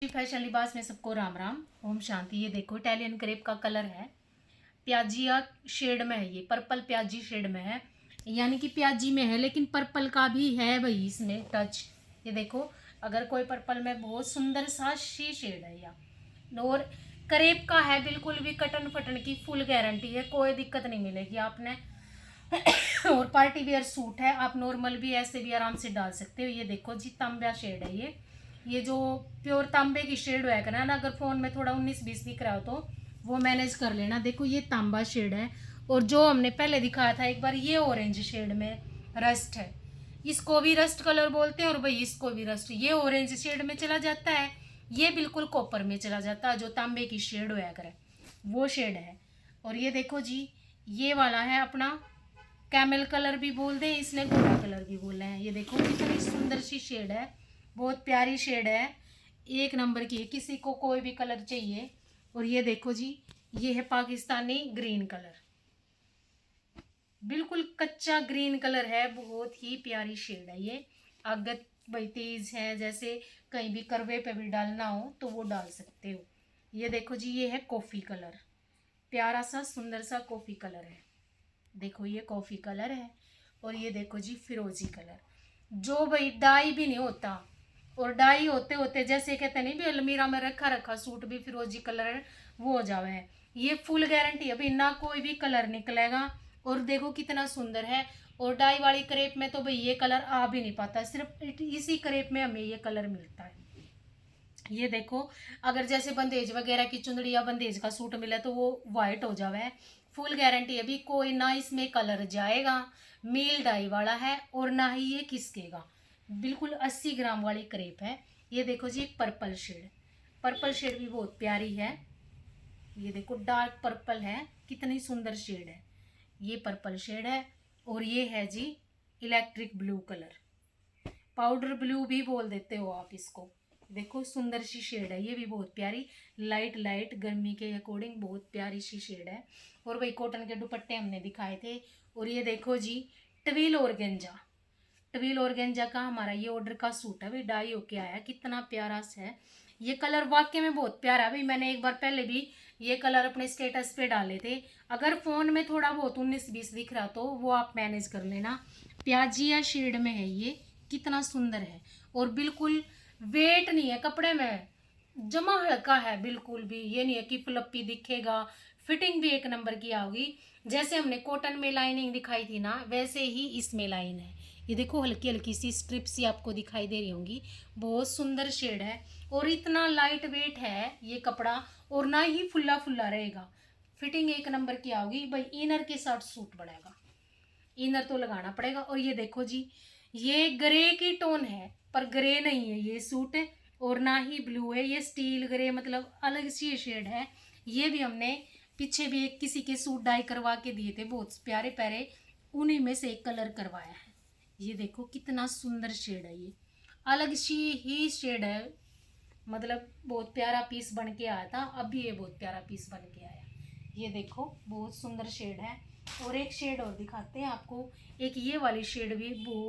Fashion लिबास में सबको राम राम, ओम शांति। ये देखो इटालियन क्रेप का कलर है, प्याजिया शेड में है। ये पर्पल प्याजी शेड में है, यानी कि प्याजी में है लेकिन पर्पल का भी है भाई इसमें टच। ये देखो, अगर कोई पर्पल में बहुत सुंदर सा शी शेड है या और क्रेप का है, बिल्कुल भी कटन फटन की फुल गारंटी है, कोई दिक्कत नहीं मिलेगी आपने। और पार्टी वेयर सूट है, आप नॉर्मल भी ऐसे भी आराम से डाल सकते हो। ये देखो जी तांबा शेड है ये जो प्योर तांबे की शेड हुआ करना ना, अगर फ़ोन में थोड़ा 19-20 दिख रहा हो तो वो मैनेज कर लेना। देखो ये तांबा शेड है, और जो हमने पहले दिखाया था एक बार, ये ऑरेंज शेड में रस्ट है। इसको भी रस्ट कलर बोलते हैं और भाई इसको भी रस्ट। ये ऑरेंज शेड में चला जाता है, ये बिल्कुल कॉपर में चला जाता है, जो तांबे की शेड होया करे वो शेड है। और ये देखो जी, ये वाला है अपना कैमल कलर भी बोल दे, इसने गोरा कलर भी बोला है। ये देखो कितनी सुंदर सी शेड है, बहुत प्यारी शेड है, एक नंबर की है, किसी को कोई भी कलर चाहिए। और ये देखो जी, ये है पाकिस्तानी ग्रीन कलर, बिल्कुल कच्चा ग्रीन कलर है, बहुत ही प्यारी शेड है ये। अगर भाई तेज है, जैसे कहीं भी करवे पे भी डालना हो तो वो डाल सकते हो। ये देखो जी, ये है कॉफ़ी कलर, प्यारा सा सुंदर सा कॉफ़ी कलर है। देखो ये कॉफ़ी कलर है। और ये देखो जी फिरोजी कलर, जो भाई डाई भी नहीं होता, और डाई होते होते जैसे कहते नहीं भी अलमीरा में रखा रखा सूट भी फिरोजी कलर वो हो जावे है। ये फुल गारंटी है भाई, ना कोई भी कलर निकलेगा। और देखो कितना सुंदर है। और डाई वाली क्रेप में तो भाई ये कलर आ भी नहीं पाता, सिर्फ इसी क्रेप में हमें ये कलर मिलता है। ये देखो, अगर जैसे बंदेज वगैरह की चुंदड़ी या बंदेज का सूट मिले तो वो वाइट हो जावे, फुल गारंटी है भी, कोई ना इसमें कलर जाएगा, मील डाई वाला है और ना ही ये खिसकेगा। बिल्कुल 80 ग्राम वाली क्रेप है। ये देखो जी पर्पल शेड, पर्पल शेड भी बहुत प्यारी है। ये देखो डार्क पर्पल है, कितनी सुंदर शेड है, ये पर्पल शेड है। और ये है जी electric blue colour, powder blue भी बोल देते हो आप इसको। देखो सुंदर सी शेड है, ये भी बहुत प्यारी, लाइट लाइट गर्मी के अकॉर्डिंग बहुत प्यारी सी शेड है। और वही कॉटन के दुपट्टे हमने दिखाए थे। और ये देखो जी ट्विल ऑर्गेंजा, ट्विल ऑर्गेंजा का हमारा ये ऑर्डर का सूट है, अभी डाई होके आया, कितना प्यारा सा है। ये कलर वाकई में बहुत प्यारा है भाई, मैंने एक बार पहले भी ये कलर अपने स्टेटस पे डाले थे। अगर फ़ोन में थोड़ा बहुत 19-20 दिख रहा तो वो आप मैनेज कर लेना। प्याजिया शेड में है ये, कितना सुंदर है। और बिल्कुल वेट नहीं है कपड़े में, जमा हल्का है, बिल्कुल भी ये नहीं है कि फ्लप्पी दिखेगा। फिटिंग भी एक नंबर की आओगी, जैसे हमने कॉटन में लाइनिंग दिखाई थी ना, वैसे ही इसमें लाइन है। ये देखो हल्की हल्की सी स्ट्रिप सी आपको दिखाई दे रही होंगी, बहुत सुंदर शेड है। और इतना लाइट वेट है ये कपड़ा, और ना ही फुल्ला फुल्ला रहेगा, फिटिंग एक नंबर की आओगी भाई। इनर के साथ सूट बढ़ेगा, इनर तो लगाना पड़ेगा। और ये देखो जी, ये ग्रे की टोन है, पर ग्रे नहीं है ये सूट, और ना ही ब्लू है, ये स्टील ग्रे, मतलब अलग सी शेड है। ये भी हमने पीछे भी एक किसी के सूट डाई करवा के दिए थे, बहुत प्यारे प्यारे, उन्हीं में से एक कलर करवाया है। ये देखो कितना सुंदर शेड है, ये अलग सी ही शेड है, मतलब बहुत प्यारा पीस बन के आया था, अब भी ये बहुत प्यारा पीस बन के आया। ये देखो बहुत सुंदर शेड है। और एक शेड और दिखाते हैं आपको, एक ये वाली शेड भी बहुत